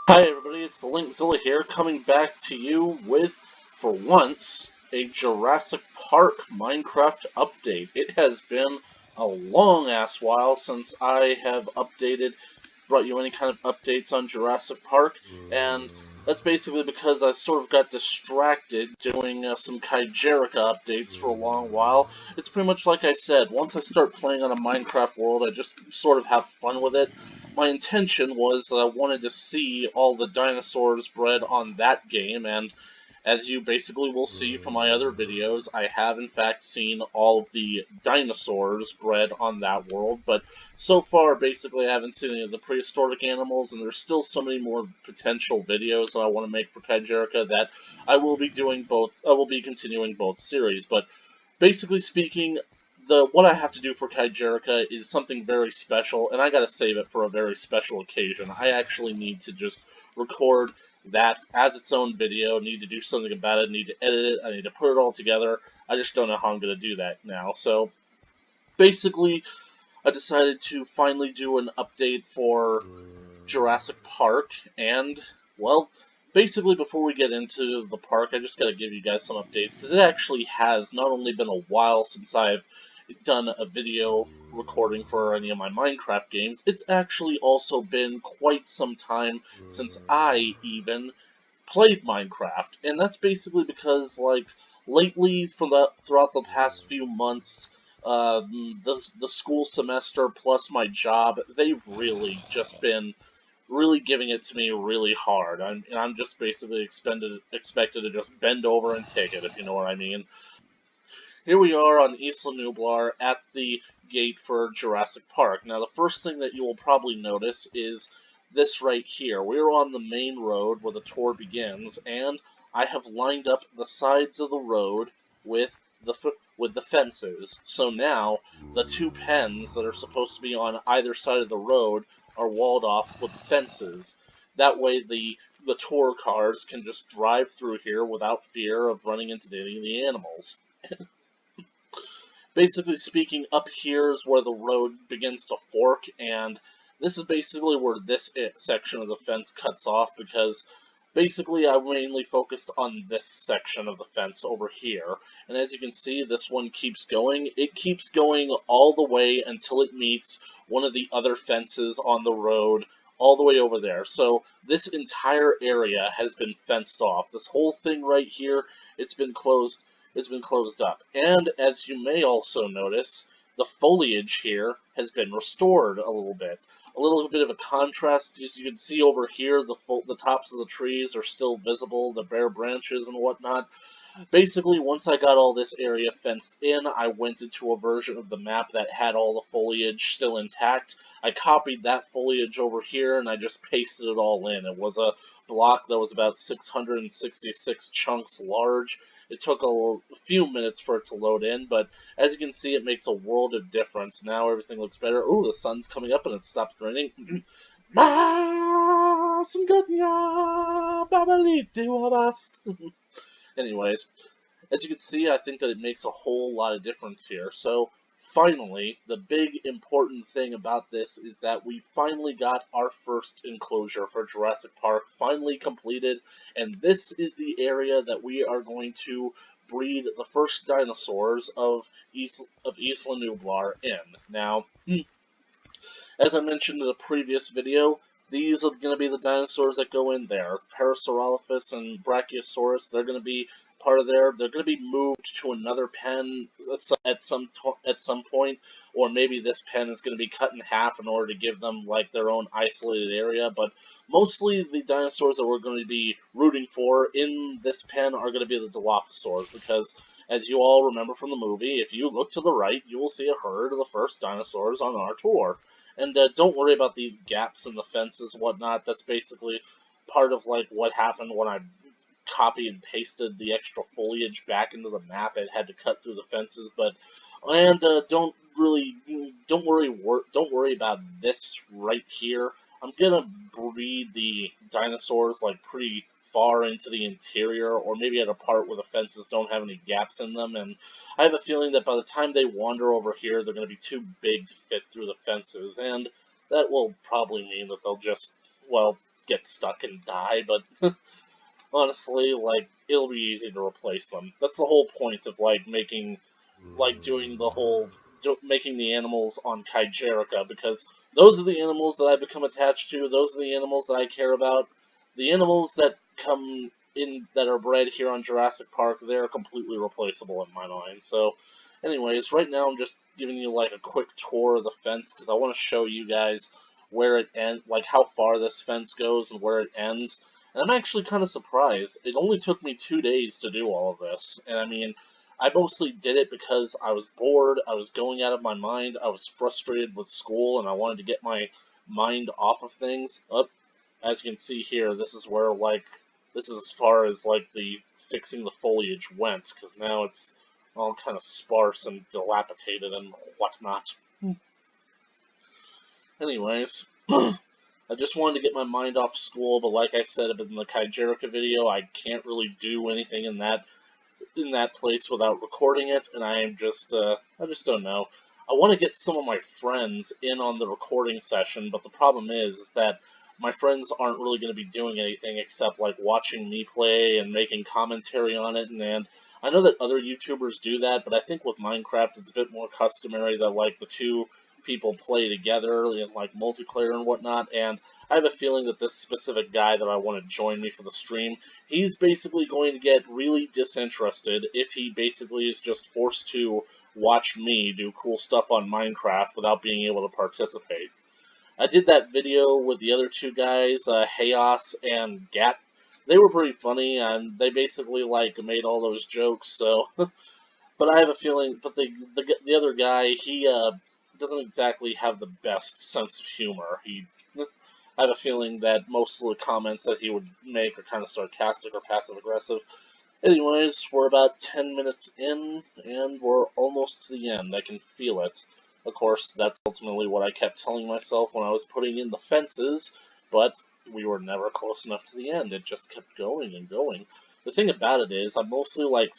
Hi everybody, it's the Linkzilla here, coming back to you with, for once, a Jurassic Park Minecraft update. It has been a long-ass while since I have brought you any kind of updates on Jurassic Park, and that's basically because I sort of got distracted doing some GanonGhidorah updates for a long while. It's pretty much like I said, once I start playing on a Minecraft world, I just sort of have fun with it. My intention was that I wanted to see all the dinosaurs bred on that game, and as you basically will see from my other videos, I have in fact seen all of the dinosaurs bred on that world, but so far basically I haven't seen any of the prehistoric animals, and there's still so many more potential videos that I want to make for GanonGhidorah that I will be continuing both series, but basically speaking, what I have to do for GanonGhidorah is something very special, and I gotta save it for a very special occasion. I actually need to just record that as its own video, need to do something about it, need to edit it, I need to put it all together. I just don't know how I'm gonna do that now. So basically, I decided to finally do an update for Jurassic Park, and, well, basically before we get into the park, I just gotta give you guys some updates, because it actually has not only been a while since I've done a video recording for any of my Minecraft games, it's actually also been quite some time since I even played Minecraft, and that's basically because, like, lately, throughout the past few months, the school semester plus my job, they've really just been really giving it to me really hard. I'm just basically expected to just bend over and take it, if you know what I mean. Here we are on Isla Nublar at the gate for Jurassic Park. Now, the first thing that you will probably notice is this right here. We're on the main road where the tour begins, and I have lined up the sides of the road with the fences. So now, the two pens that are supposed to be on either side of the road are walled off with fences. That way, the tour cars can just drive through here without fear of running into any of the animals. Basically speaking, up here is where the road begins to fork, and this is basically where this section of the fence cuts off, because basically I mainly focused on this section of the fence over here. And as you can see, this one keeps going. It keeps going all the way until it meets one of the other fences on the road, all the way over there. So this entire area has been fenced off. This whole thing right here, it's been closed up. And as you may also notice, the foliage here has been restored a little bit. A little bit of a contrast, as you can see over here, the tops of the trees are still visible, the bare branches and whatnot. Basically, once I got all this area fenced in, I went into a version of the map that had all the foliage still intact. I copied that foliage over here, and I just pasted it all in. It was a block that was about 666 chunks large. It took a few minutes for it to load in, but as you can see, it makes a world of difference. Now everything looks better. Ooh, the sun's coming up and it stopped raining. Anyways, as you can see, I think that it makes a whole lot of difference here. So, finally, the big important thing about this is that we finally got our first enclosure for Jurassic Park finally completed, and this is the area that we are going to breed the first dinosaurs of Isla Nublar in. Now, as I mentioned in a previous video, these are going to be the dinosaurs that go in there. Parasaurolophus and Brachiosaurus, they're going to be part of there. They're going to be moved to another pen at some point, or maybe this pen is going to be cut in half in order to give them like their own isolated area. But mostly the dinosaurs that we're going to be rooting for in this pen are going to be the Dilophosaurs, because as you all remember from the movie, if you look to the right, you will see a herd of the first dinosaurs on our tour. And don't worry about these gaps in the fences and whatnot. That's basically part of like what happened when I copy and pasted the extra foliage back into the map. It had to cut through the fences, but don't worry about this right here. I'm gonna breed the dinosaurs like pretty far into the interior, or maybe at a part where the fences don't have any gaps in them, and I have a feeling that by the time they wander over here, they're going to be too big to fit through the fences, and that will probably mean that they'll just, well, get stuck and die, but honestly, like, it'll be easy to replace them. That's the whole point of, like, doing the whole, making the animals on GanonGhidorah, because those are the animals that I've become attached to, those are the animals that I care about. The animals that come in, that are bred here on Jurassic Park, they're completely replaceable in my mind. So, anyways, right now I'm just giving you, like, a quick tour of the fence, because I want to show you guys where it ends, like, how far this fence goes and where it ends. And I'm actually kind of surprised. It only took me 2 days to do all of this. And I mean, I mostly did it because I was bored, I was going out of my mind, I was frustrated with school, and I wanted to get my mind off of things. As you can see here, this is where, like, this is as far as, like, the fixing the foliage went, because now it's all kind of sparse and dilapidated and whatnot. Anyways, I just wanted to get my mind off school, but like I said in the GanonGhidorah video, I can't really do anything in that place without recording it, and I just don't know. I want to get some of my friends in on the recording session, but the problem is that my friends aren't really going to be doing anything except, like, watching me play and making commentary on it, and I know that other YouTubers do that, but I think with Minecraft it's a bit more customary that, like, the two people play together in, like, multiplayer and whatnot, and I have a feeling that this specific guy that I want to join me for the stream, he's basically going to get really disinterested if he basically is just forced to watch me do cool stuff on Minecraft without being able to participate. I did that video with the other two guys, Hayos and Gat. They were pretty funny, and they basically, like, made all those jokes, so... But I have a feeling, but the other guy, he doesn't exactly have the best sense of humor. I have a feeling that most of the comments that he would make are kind of sarcastic or passive-aggressive. Anyways, we're about 10 minutes in, and we're almost to the end. I can feel it. Of course, that's ultimately what I kept telling myself when I was putting in the fences, but we were never close enough to the end. It just kept going and going. The thing about it is, I mostly, like,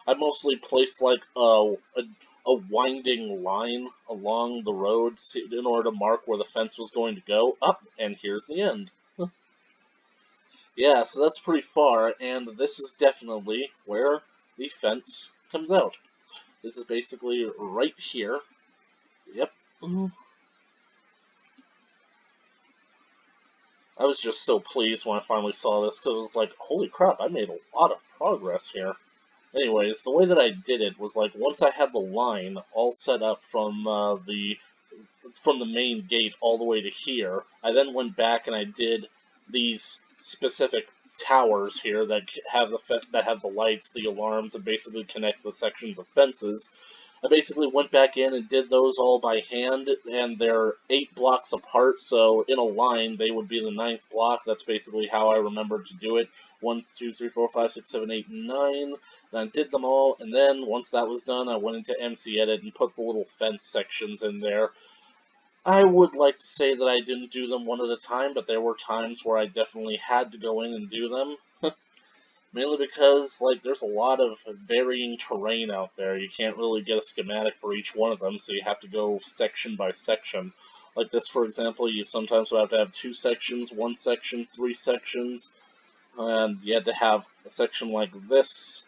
I mostly placed, like, a winding line along the road in order to mark where the fence was going to go. Up, and here's the end. Yeah, so that's pretty far, and this is definitely where the fence comes out. This is basically right here. Yep. I was just so pleased when I finally saw this, because it was like, holy crap, I made a lot of progress here. Anyways, the way that I did it was, like, once I had the line all set up from the main gate all the way to here, I then went back and I did these specific towers here that have the lights, the alarms, and basically connect the sections of fences. I basically went back in and did those all by hand, and they're 8 blocks apart, so in a line they would be the 9th block. That's basically how I remembered to do it. 1, 2, 3, 4, 5, 6, 7, 8, 9. And I did them all, and then once that was done, I went into MC Edit and put the little fence sections in there. I would like to say that I didn't do them one at a time, but there were times where I definitely had to go in and do them. Mainly because, like, there's a lot of varying terrain out there. You can't really get a schematic for each one of them, so you have to go section by section. Like this, for example, you sometimes would have to have 2 sections, 1 section, 3 sections, and you had to have a section like this.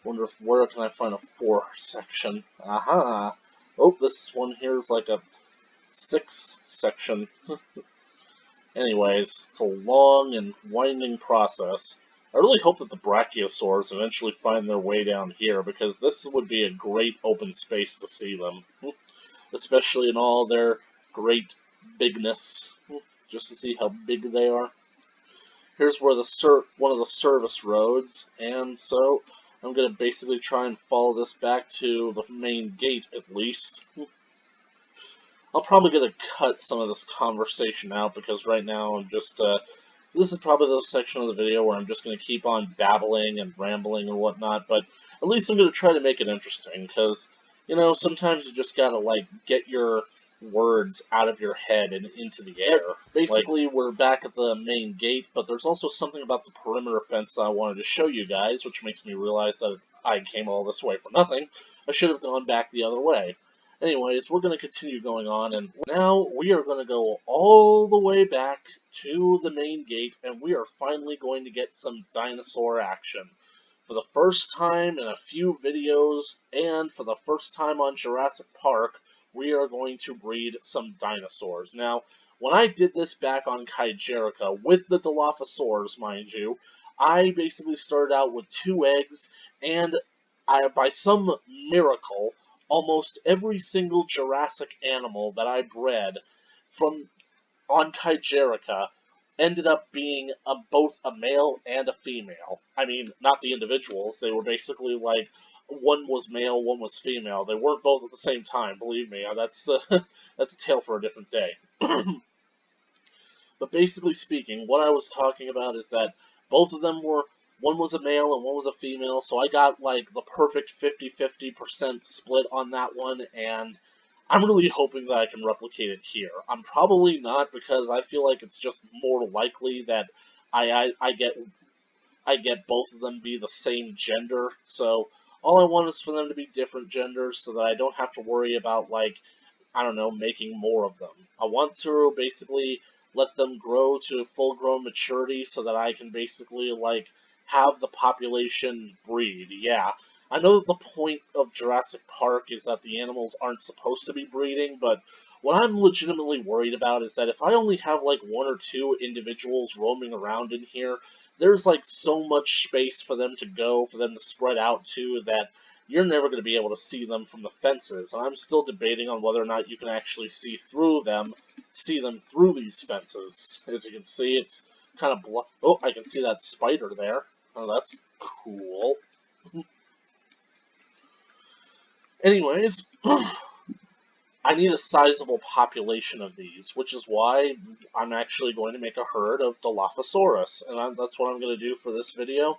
Wonder where can I find a 4 section? Aha! Oh, this one here is like a 6 section. Anyways, it's a long and winding process. I really hope that the brachiosaurs eventually find their way down here, because this would be a great open space to see them. Especially in all their great bigness, just to see how big they are. Here's where one of the service roads, and so I'm going to basically try and follow this back to the main gate, at least. I'll probably going to cut some of this conversation out, because right now I'm just, this is probably the section of the video where I'm just going to keep on babbling and rambling and whatnot, but at least I'm going to try to make it interesting, because, you know, sometimes you just gotta, like, get your words out of your head and into the air. Basically, we're back at the main gate, but there's also something about the perimeter fence that I wanted to show you guys, which makes me realize that I came all this way for nothing. I should have gone back the other way. Anyways, we're going to continue going on, and now we are going to go all the way back to the main gate, and we are finally going to get some dinosaur action. For the first time in a few videos, and for the first time on Jurassic Park, we are going to breed some dinosaurs. Now, when I did this back on GanonGhidorah, with the Dilophosaurs, mind you, I basically started out with 2 eggs, and by some miracle, almost every single Jurassic animal that I bred from on GanonGhidorah ended up being both a male and a female. I mean, not the individuals. They were basically like, one was male, one was female. They weren't both at the same time, believe me. That's that's a tale for a different day. But basically speaking, what I was talking about is that both of them were, one was a male and one was a female, so I got like the perfect 50-50% split on that one, and I'm really hoping that I can replicate it here. I'm probably not, because I feel like it's just more likely that I get both of them be the same gender, so all I want is for them to be different genders so that I don't have to worry about, like, I don't know, making more of them. I want to basically let them grow to full-grown maturity so that I can basically, like, have the population breed. Yeah, I know that the point of Jurassic Park is that the animals aren't supposed to be breeding, but what I'm legitimately worried about is that if I only have, like, 1 or 2 individuals roaming around in here, there's, like, so much space for them to go, for them to spread out to, that you're never going to be able to see them from the fences. And I'm still debating on whether or not you can actually see them through these fences. As you can see, it's kind of oh, I can see that spider there. Oh, that's cool. Anyways, I need a sizable population of these, which is why I'm actually going to make a herd of Dilophosaurus, and that's what I'm going to do for this video.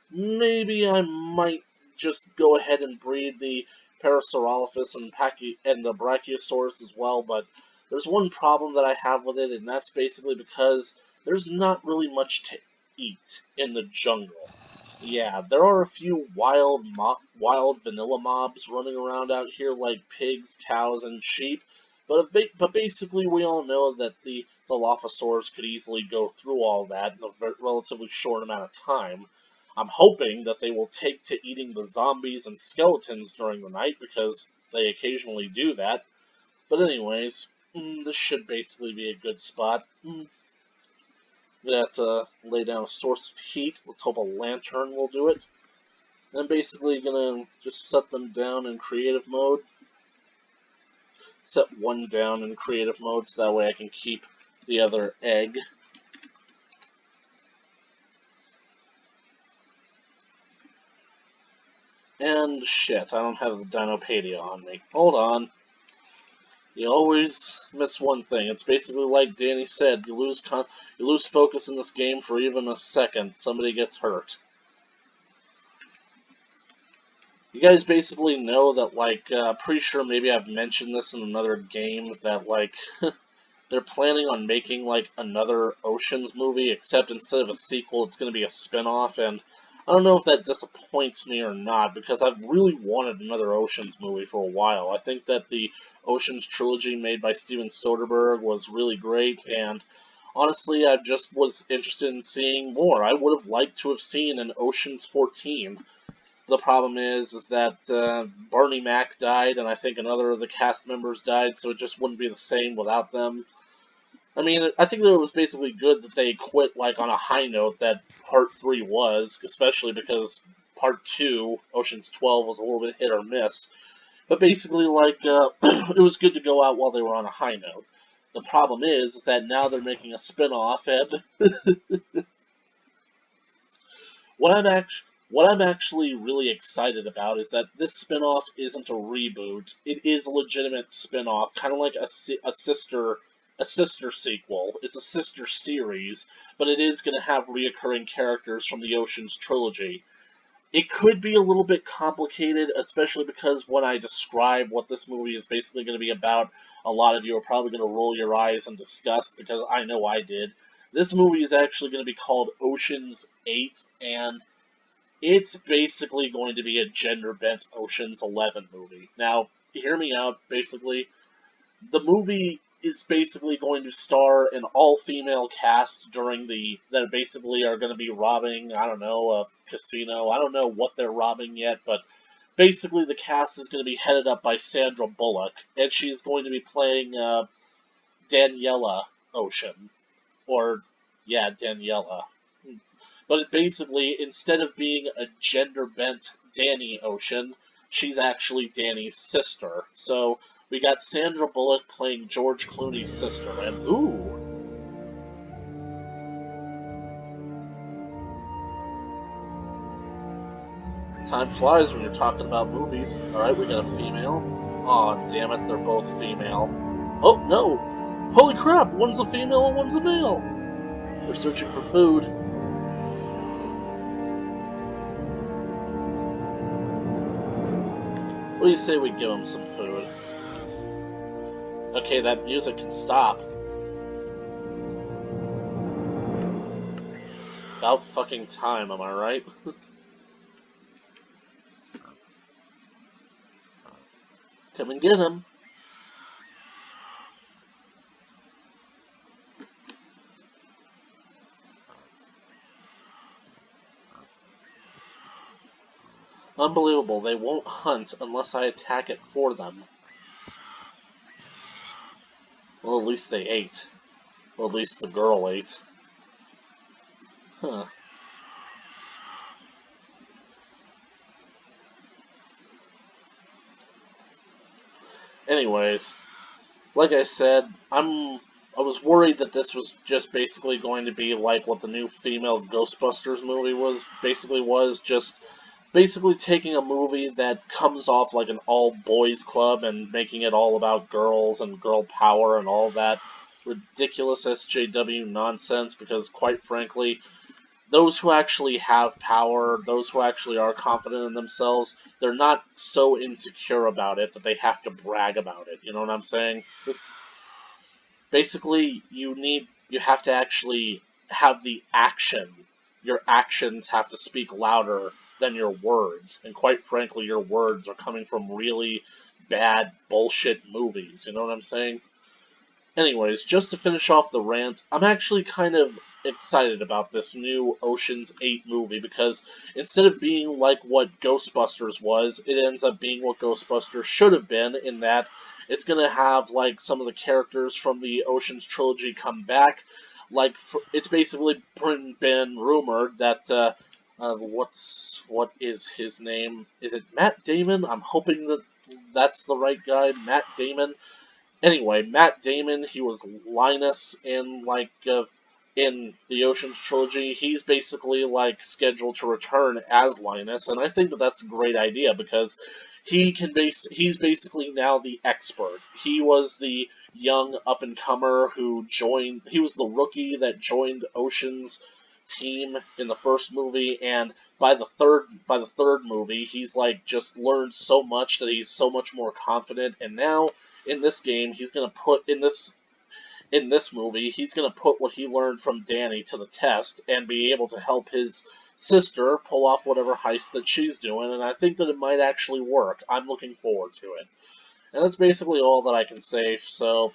Maybe I might just go ahead and breed the Parasaurolophus and the Brachiosaurus as well, but there's one problem that I have with it, and that's basically because there's not really much to eat in the jungle. Yeah, there are a few wild vanilla mobs running around out here, like pigs, cows, and sheep, but basically we all know that the Dilophosaurs could easily go through all that in a relatively short amount of time. I'm hoping that they will take to eating the zombies and skeletons during the night, because they occasionally do that. But anyways, this should basically be a good spot. I'm gonna have to lay down a source of heat. Let's hope a lantern will do it. And I'm basically gonna just set them down in creative mode. Set one down in creative mode so that way I can keep the other egg. And shit, I don't have the Dinopedia on me. Hold on. You always miss one thing. It's basically like Danny said, you lose focus in this game for even a second, somebody gets hurt. You guys basically know that, like, pretty sure maybe I've mentioned this in another game, that, like, they're planning on making, like, another Oceans movie, except instead of a sequel, it's going to be a spin-off, and I don't know if that disappoints me or not, because I've really wanted another Oceans movie for a while. I think that the Oceans trilogy made by Steven Soderbergh was really great, and honestly, I just was interested in seeing more. I would have liked to have seen an Oceans 14. The problem is that Barney Mac died, and I think another of the cast members died, so it just wouldn't be the same without them. I mean, I think that it was basically good that they quit, like, on a high note that Part 3 was, especially because Part 2, Ocean's 12, was a little bit hit or miss. But basically, like, it was good to go out while they were on a high note. The problem is that now they're making a spin-off, and what I'm actually really excited about is that this spin-off isn't a reboot. It is a legitimate spin-off, kind of like a sister sequel. It's a sister series, but it is going to have reoccurring characters from the Oceans trilogy. It could be a little bit complicated, especially because when I describe what this movie is basically going to be about, a lot of you are probably going to roll your eyes in disgust, because I know I did. This movie is actually going to be called Oceans 8, and it's basically going to be a gender-bent Ocean's 11 movie. Now, hear me out, basically. The movie is basically going to star an all-female cast that basically are going to be robbing, I don't know, a casino. I don't know what they're robbing yet, but basically the cast is going to be headed up by Sandra Bullock, and she's going to be playing Daniela Ocean. Or, yeah, Daniela. But basically, instead of being a gender-bent Danny Ocean, she's actually Danny's sister. So, we got Sandra Bullock playing George Clooney's sister, and ooh! Time flies when you're talking about movies. Alright, we got a female. Aw, damn it, they're both female. Oh, no! Holy crap, one's a female and one's a male! They're searching for food. What do you say we give them some food? Okay, that music can stop. About fucking time, am I right? Come and get him. Unbelievable, they won't hunt unless I attack it for them. Well, at least they ate. Or at least the girl ate. Huh. Anyways, like I said, I was worried that this was just basically going to be like what the new female Ghostbusters movie was, just basically taking a movie that comes off like an all-boys club and making it all about girls and girl power and all that ridiculous SJW nonsense, because quite frankly, those who actually have power, those who actually are confident in themselves, they're not so insecure about it that they have to brag about it. You know what I'm saying? Basically, you have to actually have the action. Your actions have to speak louder than your words. And quite frankly, your words are coming from really bad bullshit movies. You know what I'm saying? Anyways, just to finish off the rant, I'm actually kind of excited about this new Ocean's 8 movie, because instead of being like what Ghostbusters was, it ends up being what Ghostbusters should have been, in that it's going to have like some of the characters from the Ocean's trilogy come back. Like, it's basically been rumored that what is his name? Is it Matt Damon? I'm hoping that that's the right guy, Matt Damon. Anyway, Matt Damon, he was Linus in in the Ocean's trilogy. He's basically like scheduled to return as Linus, and I think that that's a great idea, because he's basically now the expert. He was the young up and comer who joined. He was the rookie that joined Ocean's team in the first movie, and by the third movie, he's like just learned so much that he's so much more confident, and now in this game, he's gonna put in this movie, he's gonna put what he learned from Danny to the test and be able to help his sister pull off whatever heist that she's doing, and I think that it might actually work. I'm looking forward to it. And that's basically all that I can say, so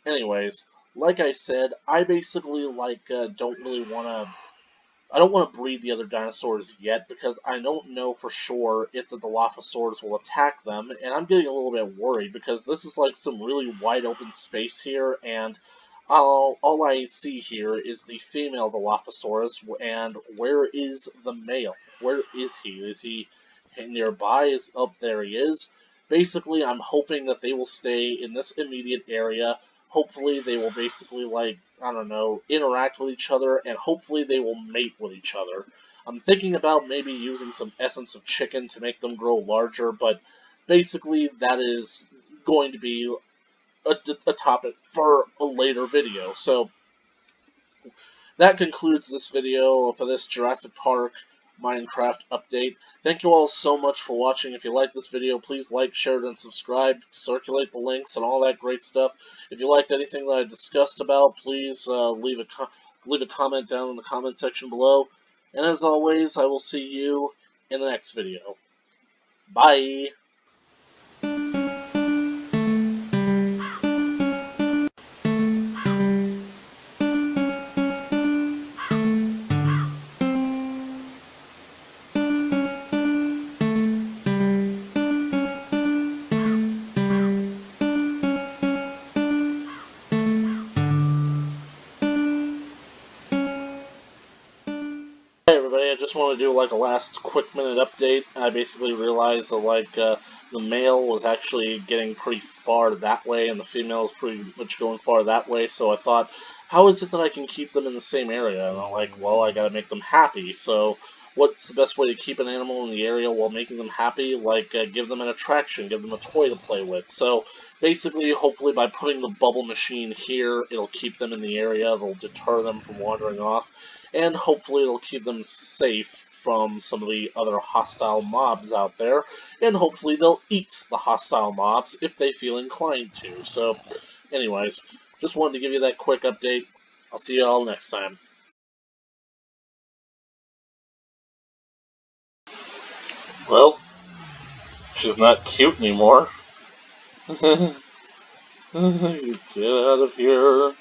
anyways, like I said, I basically don't really I don't want to breed the other dinosaurs yet, because I don't know for sure if the Dilophosaurs will attack them, and I'm getting a little bit worried, because this is like some really wide open space here, and all I see here is the female Dilophosaurus, and where is the male? Where is he? Is he nearby? Oh, there he is. Basically, I'm hoping that they will stay in this immediate area. Hopefully they will basically, like, I don't know, interact with each other, and hopefully they will mate with each other. I'm thinking about maybe using some essence of chicken to make them grow larger, but basically that is going to be a topic for a later video. So that concludes this video for this Jurassic Park Minecraft update. Thank you all so much for watching. If you like this video, please like, share it, and subscribe. Circulate the links and all that great stuff. If you liked anything that I discussed about, please leave a comment down in the comment section below. And as always, I will see you in the next video. Bye! Hey everybody, I just want to do like a last quick minute update. I basically realized that the male was actually getting pretty far that way and the female is pretty much going far that way, so I thought, how is it that I can keep them in the same area? And I'm like, well, I gotta make them happy, so what's the best way to keep an animal in the area while making them happy? Give them an attraction, give them a toy to play with. So basically, hopefully by putting the bubble machine here, it'll keep them in the area, it'll deter them from wandering off, and hopefully it'll keep them safe from some of the other hostile mobs out there, and hopefully they'll eat the hostile mobs if they feel inclined to. So, anyways, just wanted to give you that quick update. I'll see you all next time. Well, she's not cute anymore. Get out of here.